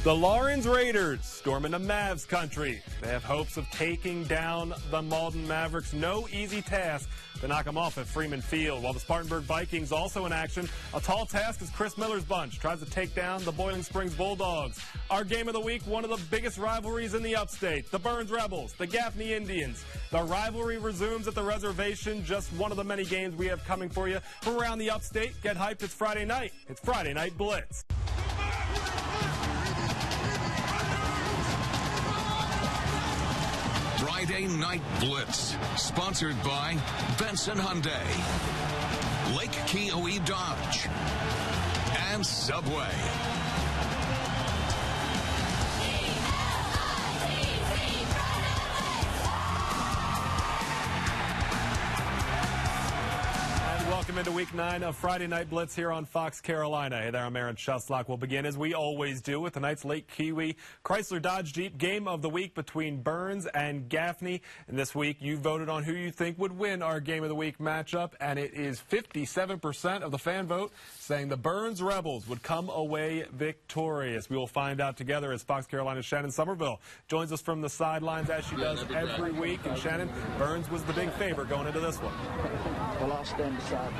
The Lawrence Raiders storm into Mavs country. They have hopes of taking down the Malden Mavericks. No easy task to knock them off at Freeman Field. While the Spartanburg Vikings also in action. A tall task as Chris Miller's bunch tries to take down the Boiling Springs Bulldogs. Our game of the week, one of the biggest rivalries in the upstate. The Burns Rebels, the Gaffney Indians. The rivalry resumes at the reservation. Just one of the many games we have coming for you from around the upstate. Get hyped, it's Friday night. It's Friday Night Blitz. Friday Night Blitz, sponsored by Benson Hyundai, Lake Keowee Dodge, and Subway. Welcome into Week 9 of Friday Night Blitz here on Fox Carolina. Hey there, I'm Cheslock. We'll begin, as we always do, with tonight's Lake Keowee Chrysler Dodge Jeep Game of the Week between Burns and Gaffney. And this week, you voted on who you think would win our Game of the Week matchup, and it is 57% of the fan vote saying the Burns Rebels would come away victorious. We will find out together as Fox Carolina's Shannon Somerville joins us from the sidelines, as she does every week. And Shannon, Burns was the big favorite going into this one. Well, I'll stand beside her.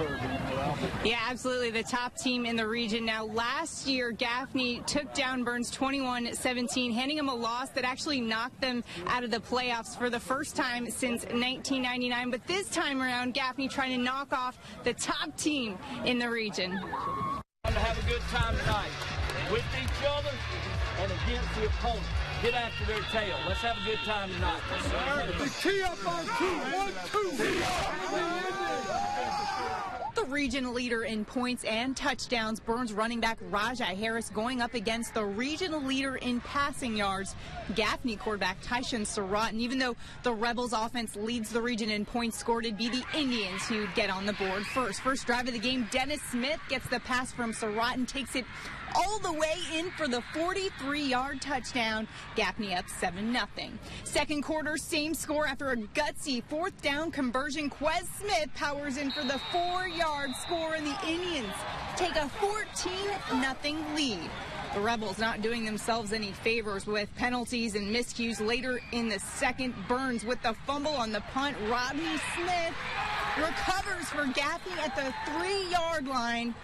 Yeah, absolutely. The top team in the region. Now, last year, Gaffney took down Burns 21-17, handing them a loss that actually knocked them out of the playoffs for the first time since 1999. But this time around, Gaffney trying to knock off the top team in the region. To have a good time tonight with each other and against the opponent. Get after their tail. Let's have a good time tonight. The tee up on 2, 1, 2. The region leader in points and touchdowns, Burns running back Rajai Harris going up against the regional leader in passing yards, Gaffney quarterback Tyshawn Surratt. And even though the Rebels offense leads the region in points scored, it'd be the Indians who'd get on the board first. First drive of the game, Dennis Smith gets the pass from Surratt and takes it all the way in for the 43-yard touchdown. Gaffney up 7-0. Second quarter, same score after a gutsy fourth down conversion. Quez Smith powers in for the 4-yard score, and the Indians take a 14-0 lead. The Rebels not doing themselves any favors with penalties and miscues later in the second. Burns with the fumble on the punt. Rodney Smith recovers for Gaffney at the 3-yard line.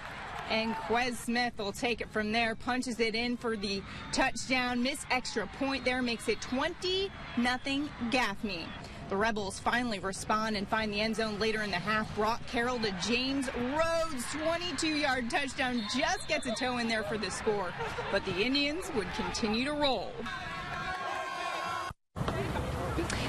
And Quez Smith will take it from there, punches it in for the touchdown. Miss extra point there, makes it 20-0 Gaffney. The Rebels finally respond and find the end zone later in the half. Brock Carroll to James Rhodes, 22-yard touchdown, just gets a toe in there for the score. But the Indians would continue to roll.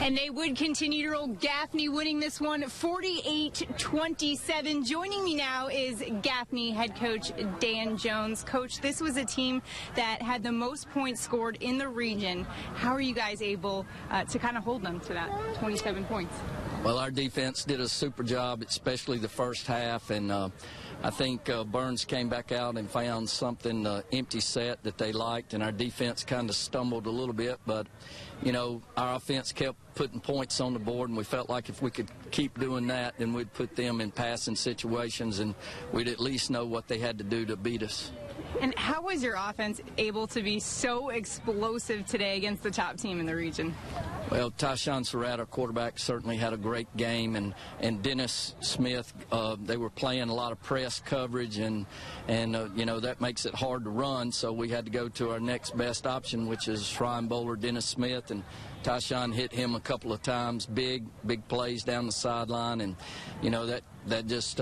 And they would continue to roll. Gaffney winning this one 48-27. Joining me now is Gaffney head coach Dan Jones. Coach, this was a team that had the most points scored in the region. How are you guys able to kind of hold them to that 27 points? Well, our defense did a super job, especially the first half, and I think Burns came back out and found something empty set that they liked, and our defense kind of stumbled a little bit, but you know, our offense kept putting points on the board, and we felt like if we could keep doing that, then we'd put them in passing situations, and we'd at least know what they had to do to beat us. And how was your offense able to be so explosive today against the top team in the region? Well, Tyshawn Surratt, our quarterback, certainly had a great game, and Dennis Smith, they were playing a lot of press coverage, and you know, that makes it hard to run, so we had to go to our next best option, which is Shrine Bowler Dennis Smith, and Tyshawn hit him a couple of times, big plays down the sideline, and you know, that just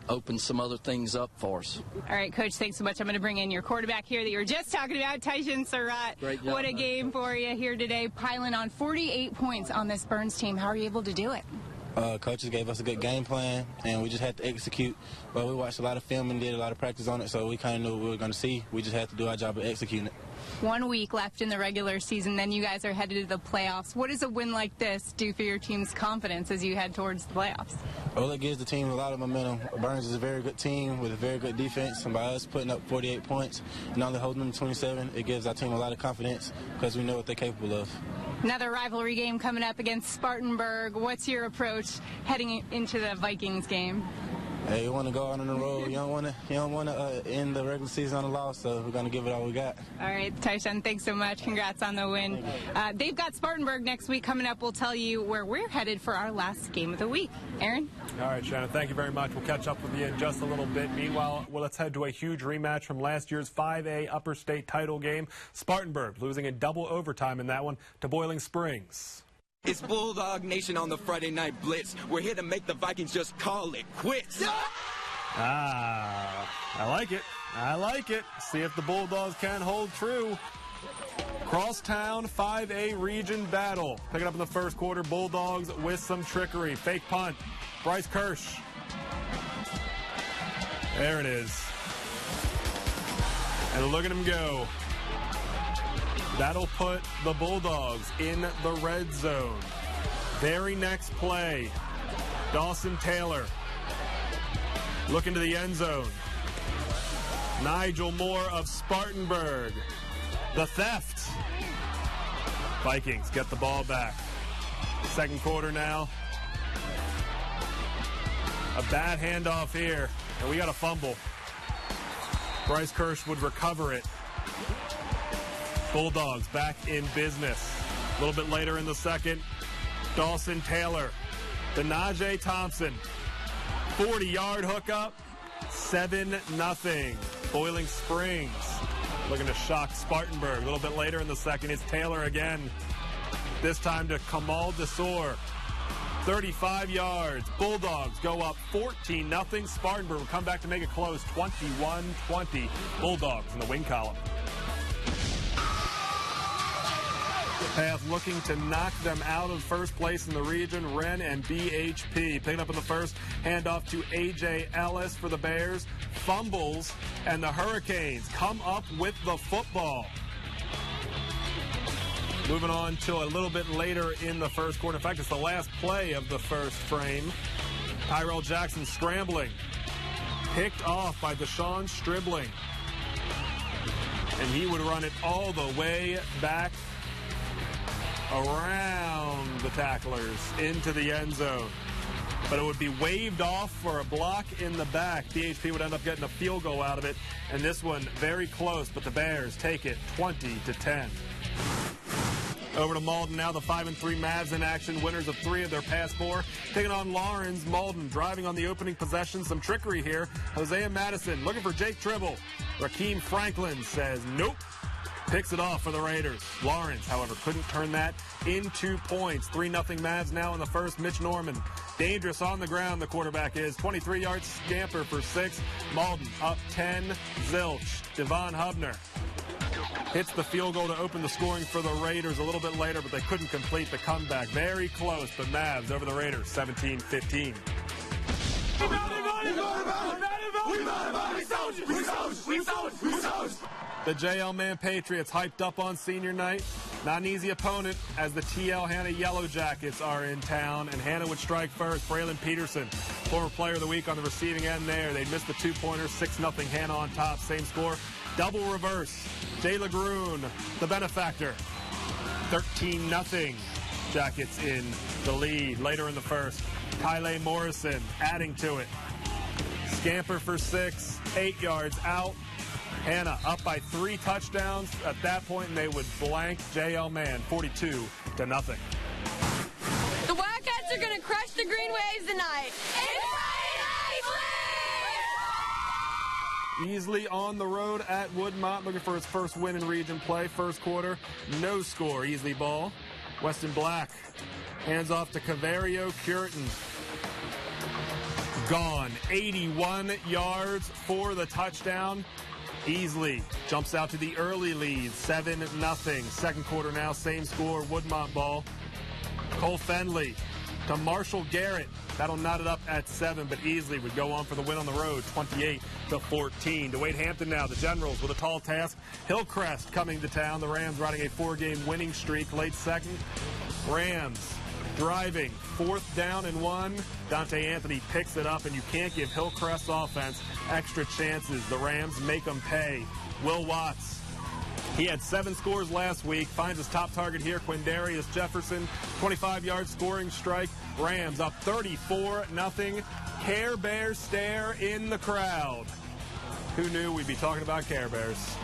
opened some other things up for us. All right, Coach, thanks so much. I'm going to bring in your quarterback here that you were just talking about, Tyshawn Surratt. Great job. What a game for you here today, piling on 48 points on this Burns team. How are you able to do it? Coaches gave us a good game plan, and we just had to execute. Well, we watched a lot of film and did a lot of practice on it, so we kind of knew what we were going to see. We just had to do our job of executing it. 1 week left in the regular season, then you guys are headed to the playoffs. What does a win like this do for your team's confidence as you head towards the playoffs? Well, it gives the team a lot of momentum. Burns is a very good team with a very good defense, and by us putting up 48 points and only holding them to 27, it gives our team a lot of confidence because we know what they're capable of. Another rivalry game coming up against Spartanburg. What's your approach heading into the Vikings game? Hey, you want to go out on the road. You don't want to end the regular season on a loss, so we're going to give it all we got. All right, Tyshawn, thanks so much. Congrats on the win. They've got Spartanburg next week coming up. We'll tell you where we're headed for our last game of the week. Aaron? All right, Shannon, thank you very much. We'll catch up with you in just a little bit. Meanwhile, let's head to a huge rematch from last year's 5A Upper State title game. Spartanburg losing in double overtime in that one to Boiling Springs. It's Bulldog Nation on the Friday Night Blitz. We're here to make the Vikings just call it quits. I like it. I like it. See if the Bulldogs can hold true. Crosstown 5A region battle. Picking up in the first quarter, Bulldogs with some trickery. Fake punt. Bryce Kirsch. There it is. And look at him go. That'll put the Bulldogs in the red zone. Very next play, Dawson Taylor looking to the end zone. Nigel Moore of Spartanburg. The theft. Vikings get the ball back. Second quarter now. A bad handoff here, and we got a fumble. Bryce Kirsch would recover it. Bulldogs back in business. A little bit later in the second, Dawson Taylor to Najee Thompson. 40-yard hookup, 7-0. Boiling Springs looking to shock Spartanburg. A little bit later in the second, it's Taylor again. This time to Kamal Desor. 35 yards. Bulldogs go up 14-0. Spartanburg will come back to make it close, 21-20. Bulldogs in the win column. Path looking to knock them out of first place in the region. Wren and BHP picking up in the first. Handoff to A.J. Ellis for the Bears. Fumbles, and the Hurricanes come up with the football. Moving on to a little bit later in the first quarter. In fact, it's the last play of the first frame. Tyrell Jackson scrambling. Picked off by Deshaun Stribling. And he would run it all the way back around the tacklers into the end zone. But it would be waved off for a block in the back. BHP would end up getting a field goal out of it. And this one very close, but the Bears take it 20-10. Over to Malden now, the 5-3 Mavs in action, winners of 3 of their past 4. Taking on Lawrence. Malden driving on the opening possession. Some trickery here. Hosea Madison looking for Jake Tribble. Rakeem Franklin says nope. Picks it off for the Raiders. Lawrence, however, couldn't turn that into points. 3-0 Mavs now in the first. Mitch Norman, dangerous on the ground, the quarterback is. 23-yard scamper for 6. Malden up 10. Zilch. Devon Hubner hits the field goal to open the scoring for the Raiders a little bit later, but they couldn't complete the comeback. Very close, but Mavs over the Raiders, 17-15. The JL Man Patriots hyped up on senior night. Not an easy opponent as the TL Hannah Yellow Jackets are in town, and Hannah would strike first. Braylon Peterson, former player of the week on the receiving end there. They missed the 2-pointer, 6-0 Hannah on top, same score. Double reverse. Jay LeGrune, the benefactor. 13-0. Jackets in the lead. Later in the first, Kyle Morrison adding to it. Scamper for 6, 8 yards out. Hannah up by 3 touchdowns at that point, and they would blank JL Man 42-0. The Wildcats are going to crush the Green Waves tonight. Easily on the road at Woodmont, looking for his first win in region play. First quarter, no score, Easley ball. Weston Black hands off to Cavario Curtin. Gone. 81 yards for the touchdown. Easley jumps out to the early lead, 7-0. Second quarter now, same score, Woodmont ball. Cole Fendley to Marshall Garrett. That'll knot it up at 7, but Easley would go on for the win on the road, 28-14. To Wade Hampton now, the Generals with a tall task. Hillcrest coming to town. The Rams riding a 4-game winning streak. Late second, Rams driving, 4th down and 1. Dante Anthony picks it up, and you can't give Hillcrest's offense extra chances. The Rams make them pay. Will Watts He had 7 scores last week. Finds his top target here, Quindarius Jefferson. 25-yard scoring strike. Rams up 34-0. Care Bears stare in the crowd. Who knew we'd be talking about Care Bears?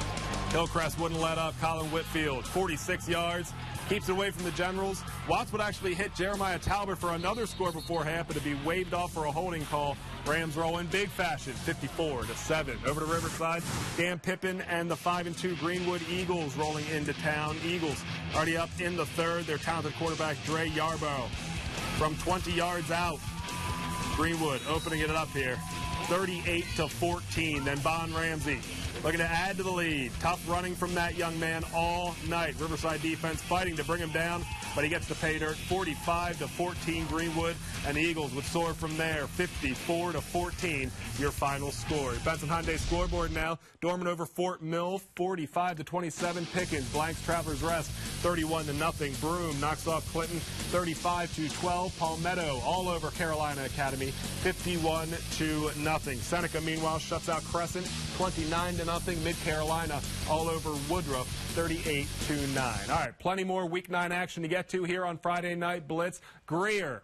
Hillcrest wouldn't let up. Colin Whitfield, 46 yards. Keeps it away from the Generals. Watts would actually hit Jeremiah Talbot for another score before half, but to be waved off for a holding call. Rams roll in big fashion, 54-7. Over to Riverside, Dan Pippin and the 5-2 Greenwood Eagles rolling into town. Eagles already up in the third. Their talented quarterback, Dre Yarborough, from 20 yards out. Greenwood opening it up here, 38-14. Then Bon Ramsey looking to add to the lead. Tough running from that young man all night. Riverside defense fighting to bring him down, but he gets the pay dirt. 45-14 Greenwood, and the Eagles would soar from there. 54-14 your final score. Benson Hyundai scoreboard now. Dorman over Fort Mill, 45-27. Pickens blanks Travelers Rest, 31-0. Broome knocks off Clinton, 35-12. Palmetto all over Carolina Academy, 51-0. Seneca meanwhile shuts out Crescent, 29-0. Mid-Carolina all over Woodruff, 38-9. All right, plenty more Week 9 action to get to here on Friday Night Blitz. Greer,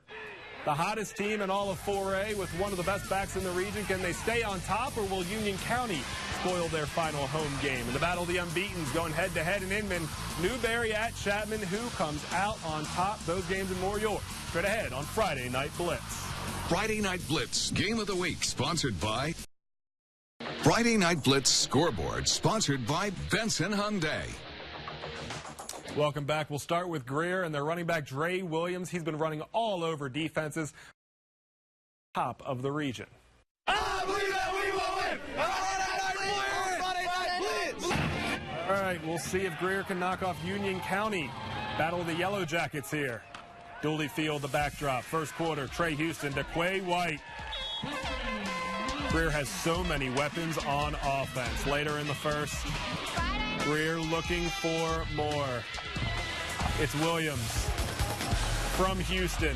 the hottest team in all of 4A with one of the best backs in the region. Can they stay on top, or will Union County spoil their final home game? In the battle of the unbeatens, going head-to-head in Inman, Newberry at Chapman. Who comes out on top? Those games and more yours straight ahead on Friday Night Blitz. Friday Night Blitz, Game of the Week, sponsored by Friday Night Blitz Scoreboard, sponsored by Benson Hyundai. Welcome back. We'll start with Greer and their running back, Dre Williams. He's been running all over defenses. Top of the region. I believe that we will win! Friday Night Blitz! All right, we'll see if Greer can knock off Union County. Battle of the Yellow Jackets here. Dooley Field, the backdrop. First quarter, Trey Houston to Quay White. Greer has so many weapons on offense. Later in the first, Greer looking for more. It's Williams from Houston.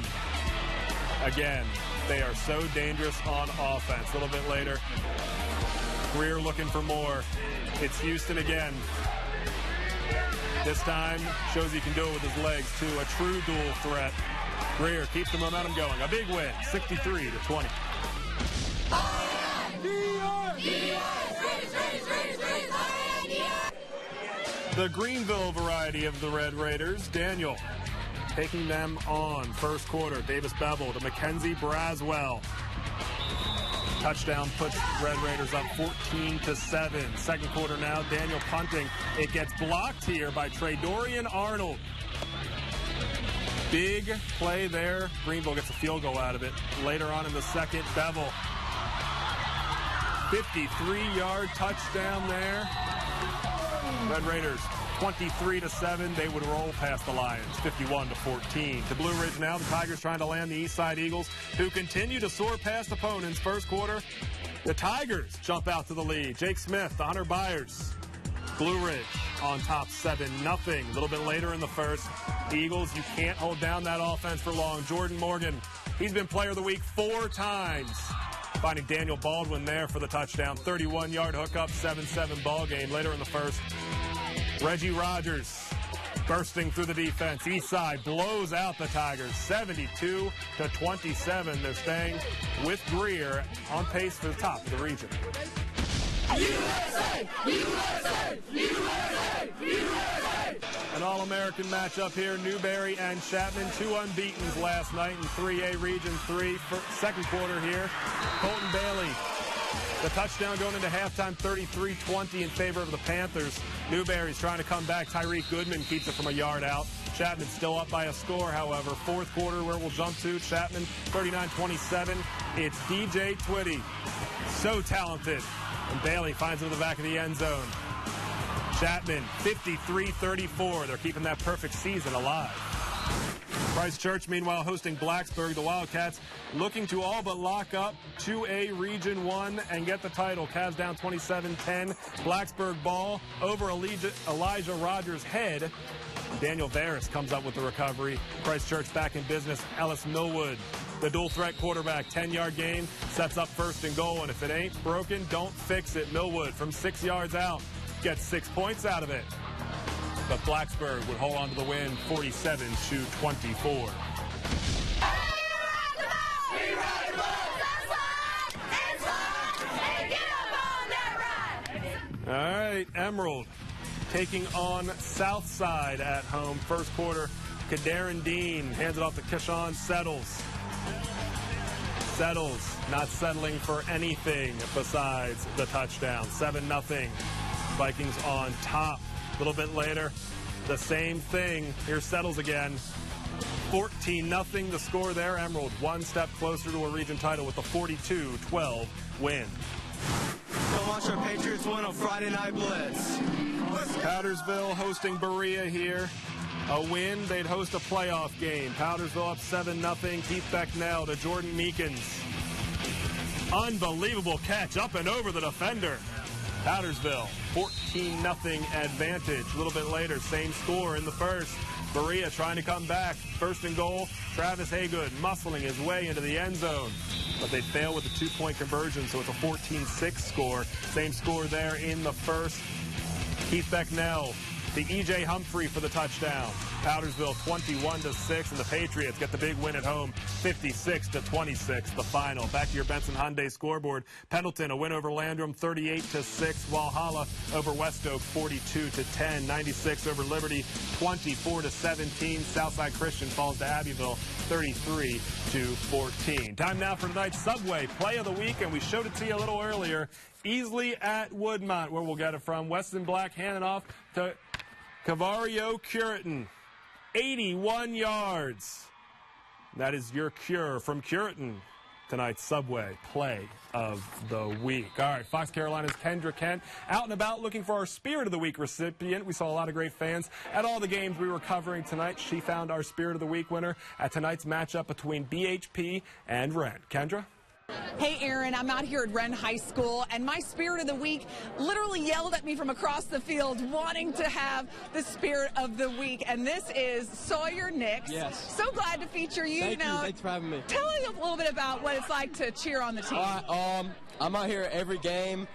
Again, they are so dangerous on offense. A little bit later, Greer looking for more. It's Houston again. This time, shows he can do it with his legs, too. A true dual threat. Greer keeps the momentum going. A big win, 63-20. The Greenville variety of the Red Raiders, Daniel taking them on. First quarter, Davis Bevel to Mackenzie Braswell. Touchdown puts Red Raiders up 14-7. Second quarter now, Daniel punting. It gets blocked here by Tradorian Arnold. Big play there. Greenville gets a field goal out of it. Later on in the second, Bevel. 53-yard touchdown there. Red Raiders 23-7. They would roll past the Lions 51-14. To Blue Ridge now. The Tigers trying to land the Eastside Eagles, who continue to soar past opponents. First quarter, the Tigers jump out to the lead. Jake Smith, the Hunter Byers. Blue Ridge on top 7-0. A little bit later in the first, the Eagles, you can't hold down that offense for long. Jordan Morgan, he's been player of the week 4 times. Finding Daniel Baldwin there for the touchdown. 31-yard hookup, 7-7 ball game. Later in the first, Reggie Rogers bursting through the defense. Eastside blows out the Tigers, 72-27. They're staying with Greer on pace for the top of the region. USA! USA! USA! USA! An All-American matchup here, Newberry and Chapman, 2 unbeatens last night in 3A Region 3. Second quarter here, Colton Bailey. The touchdown going into halftime, 33-20 in favor of the Panthers. Newberry's trying to come back. Tyreek Goodman keeps it from a yard out. Chapman still up by a score, however. Fourth quarter where we'll jump to. Chapman, 39-27. It's DJ Twitty. So talented. And Bailey finds it in the back of the end zone. Chapman, 53-34. They're keeping that perfect season alive. Christ Church, meanwhile, hosting Blacksburg. The Wildcats looking to all but lock up 2A Region 1 and get the title. Cavs down 27-10. Blacksburg ball over Elijah Rogers' head. Daniel Varus comes up with the recovery. Christ Church back in business. Ellis Millwood, the dual threat quarterback, 10-yard gain, sets up first and goal. And if it ain't broken, don't fix it. Millwood from 6 yards out gets 6 points out of it. but Blacksburg would hold on to the win 47-24. All right, Emerald taking on Southside at home. First quarter, Kadarin Dean hands it off to Keshawn Settles. Settles not settling for anything besides the touchdown. 7-0. Vikings on top. A little bit later, the same thing. Here's Settles again. 14-0 the score there. Emerald one step closer to a region title with a 42-12 win. Go watch our Patriots win on Friday Night Blitz. Powdersville hosting Berea here. A win, they'd host a playoff game. Powdersville up 7-0. Keith Becknell to Jordan Meekins. Unbelievable catch up and over the defender. Powdersville, 14-0 advantage. A little bit later, same score in the first. Berea trying to come back. First and goal, Travis Haygood muscling his way into the end zone. But they fail with a 2-point conversion, so it's a 14-6 score. Same score there in the first. Keith Becknell to E.J. Humphrey for the touchdown. Powdersville 21-6, and the Patriots get the big win at home, 56-26, the final. Back to your Benson Hyundai scoreboard. Pendleton, a win over Landrum, 38-6. Walhalla over West Oak, 42-10. 96 over Liberty, 24-17. Southside Christian falls to Abbeville, 33-14. Time now for tonight's Subway Play of the Week, and we showed it to you a little earlier. Easley at Woodmont, where we'll get it from. Weston Black handing off to Cavario Curitin. 81 yards. That is your cure from Curitin. Tonight's Subway Play of the Week. All right, Fox Carolina's Kendra Kent out and about looking for our Spirit of the Week recipient. We saw a lot of great fans at all the games we were covering tonight. She found our Spirit of the Week winner at tonight's matchup between BHP and Wren. Kendra? Hey, Aaron, I'm out here at Wren High School, and my Spirit of the Week literally yelled at me from across the field wanting to have the Spirit of the Week, and this is Sawyer Nix. Yes. So glad to feature you. Thank you. Thanks for having me. Tell me a little bit about what it's like to cheer on the team. I'm out here every game.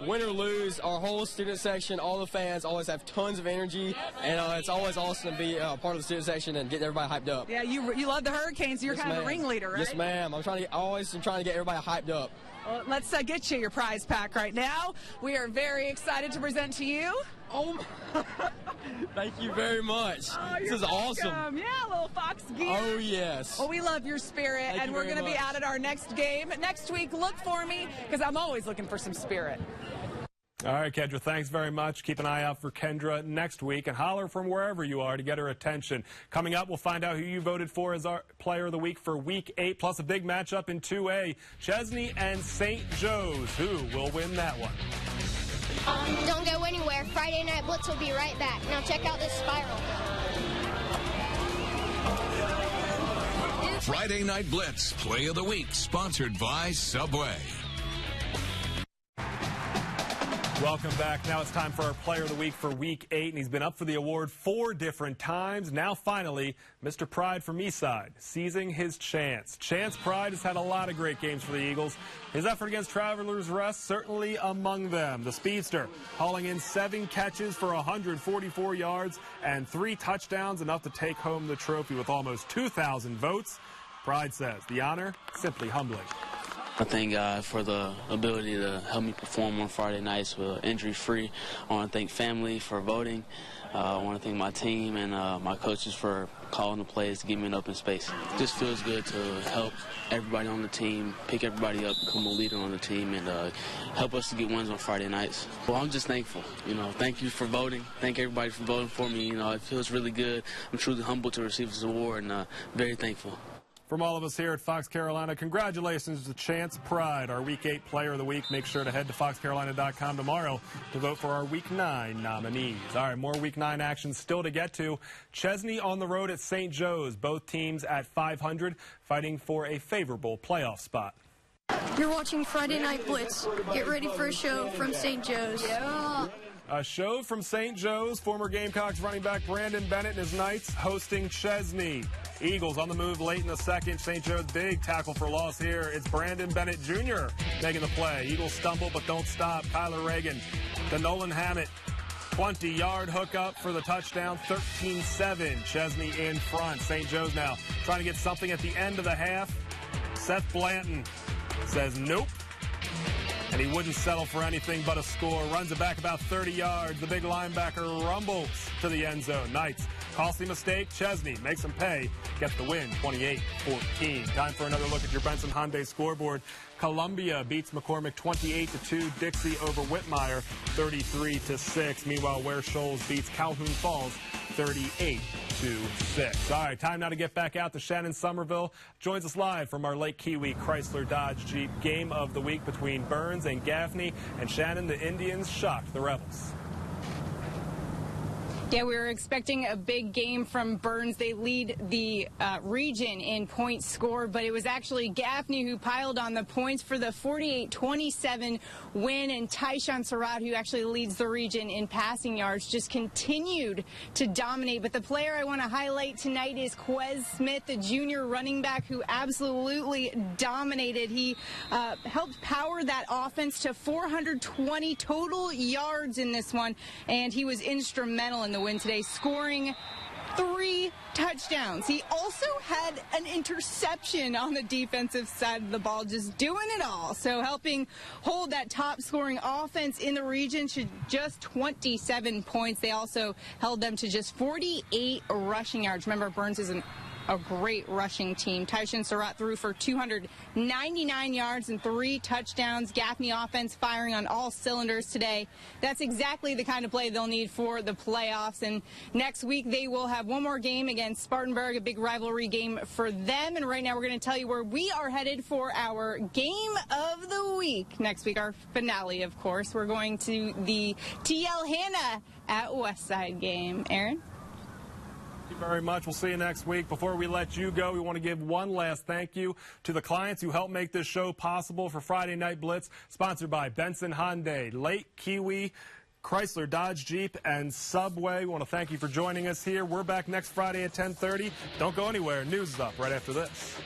Win or lose, our whole student section, all the fans always have tons of energy, and it's always awesome to be part of the student section and get everybody hyped up. Yeah, you love the Hurricanes. You're kind of the ringleader, right? Yes, ma'am. I'm trying to get everybody hyped up. Well, let's get you your prize pack right now. We are very excited to present to you. Oh, thank you very much. This is awesome. Yeah, a little Fox gear. Oh, yes. Well, we love your spirit, and we're going to be out at our next game. Next week, look for me, because I'm always looking for some spirit. All right, Kendra, thanks very much. Keep an eye out for Kendra next week, and holler from wherever you are to get her attention. Coming up, we'll find out who you voted for as our Player of the Week for Week 8, plus a big matchup in 2A, Chesney and St. Joe's. Who will win that one? Don't go anywhere. Friday Night Blitz will be right back. Now check out this spiral. Friday Night Blitz Play of the Week, sponsored by Subway. Welcome back. Now it's time for our Player of the Week for Week 8, and he's been up for the award 4 different times. Now, finally, Mr. Pride from Eastside, seizing his chance. Chance Pride has had a lot of great games for the Eagles. His effort against Travelers Rest certainly among them. The speedster hauling in 7 catches for 144 yards and 3 touchdowns, enough to take home the trophy with almost 2,000 votes. Pride says the honor simply humbling. I thank God for the ability to help me perform on Friday nights injury-free. I want to thank family for voting. I want to thank my team and my coaches for calling the plays to give me an open space. It just feels good to help everybody on the team, pick everybody up, become a leader on the team, and help us to get wins on Friday nights. Well, I'm just thankful. Thank you for voting. Thank everybody for voting for me. It feels really good. I'm truly humbled to receive this award and very thankful. From all of us here at Fox Carolina, congratulations to Chance Pride, our Week 8 Player of the Week. Make sure to head to foxcarolina.com tomorrow to vote for our Week 9 nominees. All right, more Week 9 action still to get to. Chesney on the road at St. Joe's. Both teams at 500, fighting for a favorable playoff spot. You're watching Friday Night Blitz. Get ready for a show from St. Joe's. Yeah. A show from St. Joe's. Former Gamecocks running back Brandon Bennett and his Knights hosting Chesney. Eagles on the move late in the second. St. Joe's big tackle for loss here. It's Brandon Bennett Jr. making the play. Eagles stumble but don't stop. Kyler Reagan to Nolan Hammett. 20-yard hookup for the touchdown, 13-7. Chesney in front. St. Joe's now trying to get something at the end of the half. Seth Blanton says nope. And he wouldn't settle for anything but a score. Runs it back about 30 yards. The big linebacker rumbles to the end zone. Knights, costly mistake. Chesney makes him pay. Gets the win, 28-14. Time for another look at your Benson Hyundai scoreboard. Columbia beats McCormick 28-2. Dixie over Whitmire 33-6. Meanwhile, Ware Shoals beats Calhoun Falls 38-6. All right, time now to get back out to Shannon Somerville. Joins us live from our Lake Kiwi Chrysler Dodge Jeep game of the week between Burns and Gaffney. And Shannon, the Indians shocked the Rebels. Yeah, we were expecting a big game from Burns. They lead the region in points scored, but it was actually Gaffney who piled on the points for the 48-27 win, and Tyshawn Surratt, who actually leads the region in passing yards, just continued to dominate. But the player I want to highlight tonight is Quez Smith, the junior running back who absolutely dominated. He helped power that offense to 420 total yards in this one, and he was instrumental in the win today, scoring 3 touchdowns. He also had an interception on the defensive side of the ball, just doing it all. So helping hold that top scoring offense in the region to just 27 points. They also held them to just 48 rushing yards. Remember, Burns is a great rushing team. Tyshawn Surratt threw for 299 yards and 3 touchdowns. Gaffney offense firing on all cylinders today. That's exactly the kind of play they'll need for the playoffs. And next week they will have one more game against Spartanburg, a big rivalry game for them. And right now we're going to tell you where we are headed for our game of the week. Next week, our finale, of course. We're going to the TL Hanna at Westside game. Aaron? Thank you very much. We'll see you next week. Before we let you go, we want to give one last thank you to the clients who helped make this show possible for Friday Night Blitz, sponsored by Benson Hyundai, Lake Kiwi, Chrysler Dodge Jeep, and Subway. We want to thank you for joining us here. We're back next Friday at 10:30. Don't go anywhere. News is up right after this.